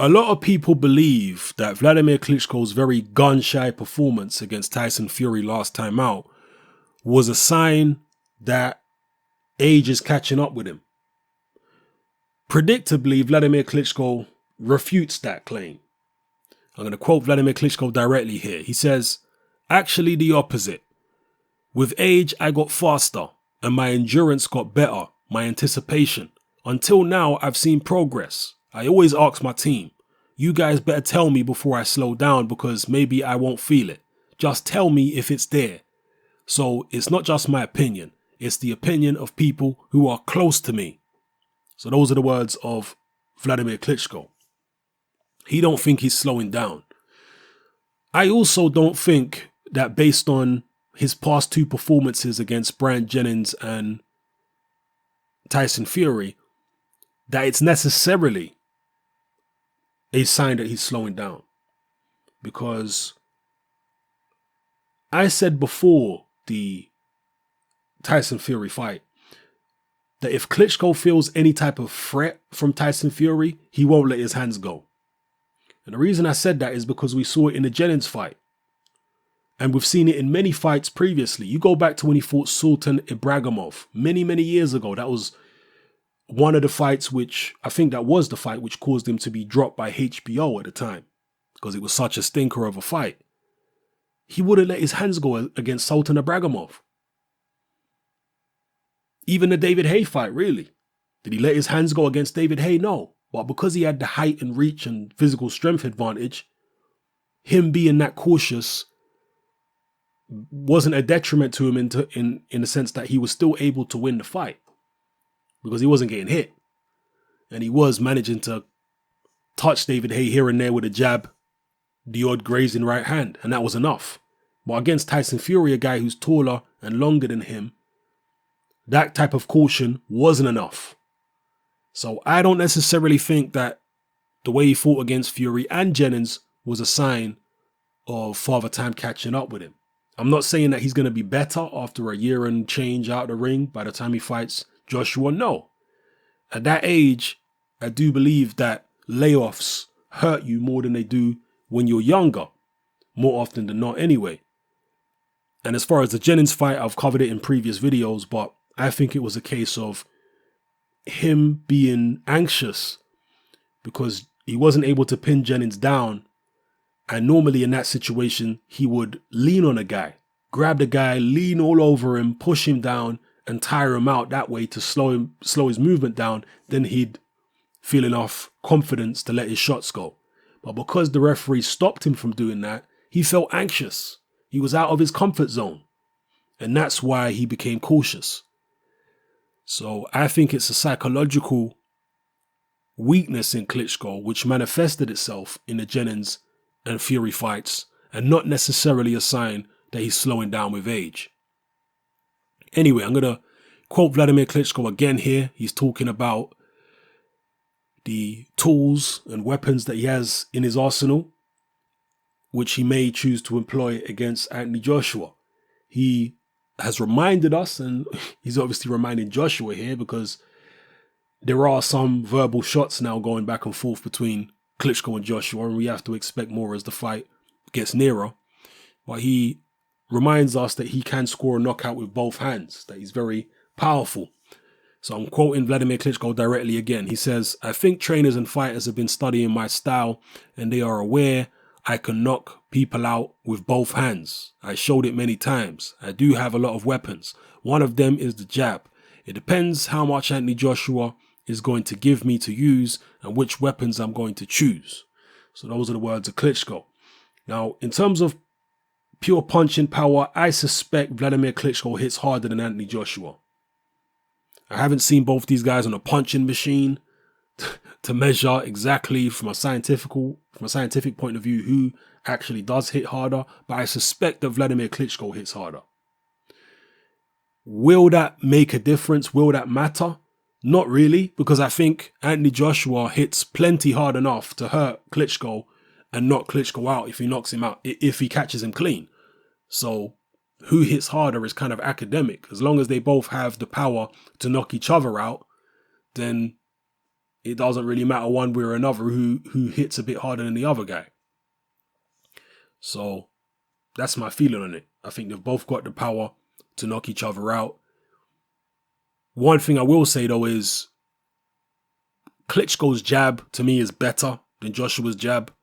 A lot of people believe that Wladimir Klitschko's very gun-shy performance against Tyson Fury last time out was a sign that age is catching up with him. Predictably, Wladimir Klitschko refutes that claim. I'm going to quote Wladimir Klitschko directly here. He says, "Actually the opposite. With age, I got faster and my endurance got better, my anticipation. Until now, I've seen progress. I always ask my team, you guys better tell me before I slow down because maybe I won't feel it. Just tell me if it's there. So it's not just my opinion. It's the opinion of people who are close to me." So those are the words of Wladimir Klitschko. He don't think he's slowing down. I also don't think that based on his past two performances against Bryant Jennings and Tyson Fury, that it's necessarily a sign that he's slowing down. Because I said before the Tyson Fury fight that if Klitschko feels any type of threat from Tyson Fury, he won't let his hands go. And the reason I said that is because we saw it in the Jennings fight. And we've seen it in many fights previously. You go back to when he fought Sultan Ibragimov many, many years ago. That was one of the fights which, I think that was the fight which caused him to be dropped by HBO at the time. Because it was such a stinker of a fight. He wouldn't let his hands go against Sultan Ibragimov. Even the David Haye fight, really. Did he let his hands go against David Haye? No. But because he had the height and reach and physical strength advantage, him being that cautious wasn't a detriment to him in the sense that he was still able to win the fight. Because he wasn't getting hit. And he was managing to touch David Haye here and there with a jab, the odd grazing right hand, and that was enough. But against Tyson Fury, a guy who's taller and longer than him, that type of caution wasn't enough. So I don't necessarily think that the way he fought against Fury and Jennings was a sign of Father Time catching up with him. I'm not saying that he's going to be better after a year and change out of the ring by the time he fights Joshua. No. At that age, I do believe that layoffs hurt you more than they do when you're younger. More often than not anyway. And as far as the Jennings fight, I've covered it in previous videos, but I think it was a case of him being anxious because he wasn't able to pin Jennings down. And normally in that situation, he would lean on a guy, grab the guy, lean all over him, push him down and tire him out that way to slow his movement down. Then he'd feel enough confidence to let his shots go. But because the referee stopped him from doing that, he felt anxious. He was out of his comfort zone. And that's why he became cautious. So I think it's a psychological weakness in Klitschko, which manifested itself in the Jennings and Fury fights, and not necessarily a sign that he's slowing down with age. Anyway, I'm going to quote Wladimir Klitschko again here. He's talking about the tools and weapons that he has in his arsenal, which he may choose to employ against Anthony Joshua. He has reminded us, and he's obviously reminding Joshua here because there are some verbal shots now going back and forth between Klitschko and Joshua, and we have to expect more as the fight gets nearer. But he reminds us that he can score a knockout with both hands, that he's very powerful. So I'm quoting Wladimir Klitschko directly again. He says, "I think trainers and fighters have been studying my style and they are aware I can knock people out with both hands. I showed it many times. I do have a lot of weapons. One of them is the jab. It depends how much Anthony Joshua is going to give me to use and which weapons I'm going to choose." So those are the words of Klitschko. Now, in terms of pure punching power, I suspect Wladimir Klitschko hits harder than Anthony Joshua. I haven't seen both these guys on a punching machine to measure exactly from a scientific point of view who actually does hit harder, but I suspect that Wladimir Klitschko hits harder. Will that make a difference? Will that matter? Not really, because I think Anthony Joshua hits plenty hard enough to hurt Klitschko and knock Klitschko out if he knocks him out, if he catches him clean. So who hits harder is kind of academic. As long as they both have the power to knock each other out, then it doesn't really matter one way or another who hits a bit harder than the other guy. So that's my feeling on it. I think they've both got the power to knock each other out. One thing I will say though is Klitschko's jab to me is better than Joshua's jab.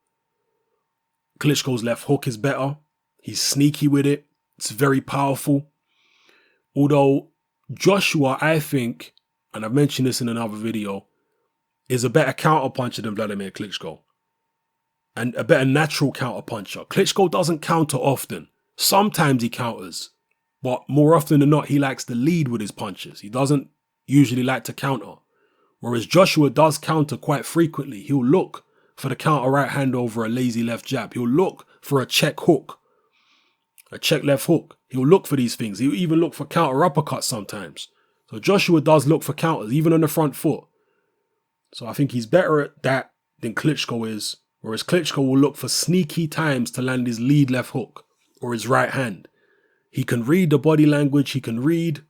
Klitschko's left hook is better. He's sneaky with it. It's very powerful. Although Joshua, I think, and I've mentioned this in another video, is a better counterpuncher than Wladimir Klitschko. And a better natural counterpuncher. Klitschko doesn't counter often. Sometimes he counters. But more often than not, he likes to lead with his punches. He doesn't usually like to counter. Whereas Joshua does counter quite frequently. He'll look for the counter right hand over a lazy left jab. He'll look for a check hook. A check left hook. He'll look for these things. He'll even look for counter uppercuts sometimes. So Joshua does look for counters, even on the front foot. So I think he's better at that than Klitschko is. Whereas Klitschko will look for sneaky times to land his lead left hook or his right hand. He can read the body language. He can read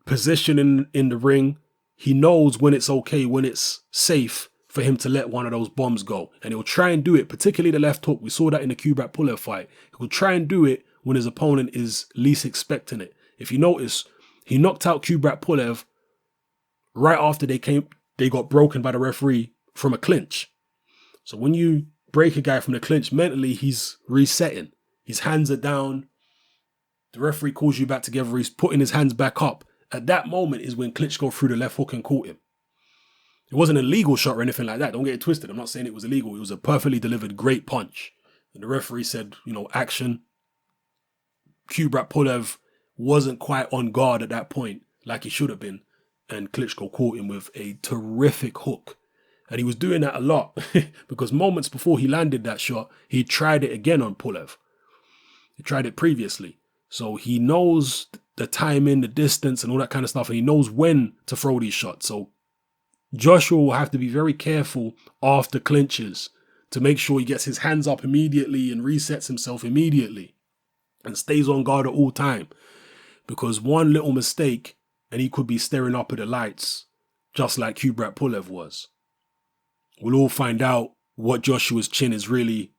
position in the ring. He knows when it's okay, when it's safe for him to let one of those bombs go. And he'll try and do it, particularly the left hook. We saw that in the Kubrat Pulev fight. He'll try and do it when his opponent is least expecting it. If you notice, he knocked out Kubrat Pulev right after they got broken by the referee from a clinch. So when you break a guy from the clinch, mentally he's resetting. His hands are down. The referee calls you back together. He's putting his hands back up. At that moment is when Klitschko threw the left hook and caught him. It wasn't a legal shot or anything like that. Don't get it twisted. I'm not saying it was illegal. It was a perfectly delivered great punch. And the referee said, action. Kubrat Pulev wasn't quite on guard at that point like he should have been. And Klitschko caught him with a terrific hook. And he was doing that a lot because moments before he landed that shot, he tried it again on Pulev. He tried it previously. So he knows the timing, the distance and all that kind of stuff. And he knows when to throw these shots. So Joshua will have to be very careful after clinches to make sure he gets his hands up immediately and resets himself immediately and stays on guard at all time. Because one little mistake and he could be staring up at the lights just like Kubrat Pulev was. We'll all find out what Joshua's chin is really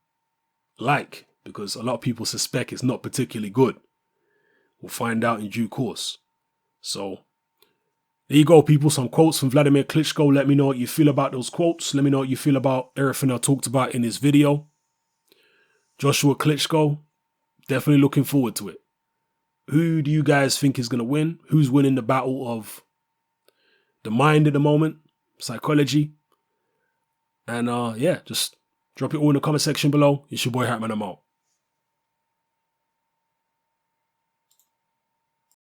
like because a lot of people suspect it's not particularly good. We'll find out in due course. So there you go, people. Some quotes from Wladimir Klitschko. Let me know what you feel about those quotes. Let me know what you feel about everything I talked about in this video. Joshua Klitschko, definitely looking forward to it. Who do you guys think is going to win? Who's winning the battle of the mind at the moment? Psychology? And yeah, just drop it all in the comment section below. It's your boy Hatman, I'm out.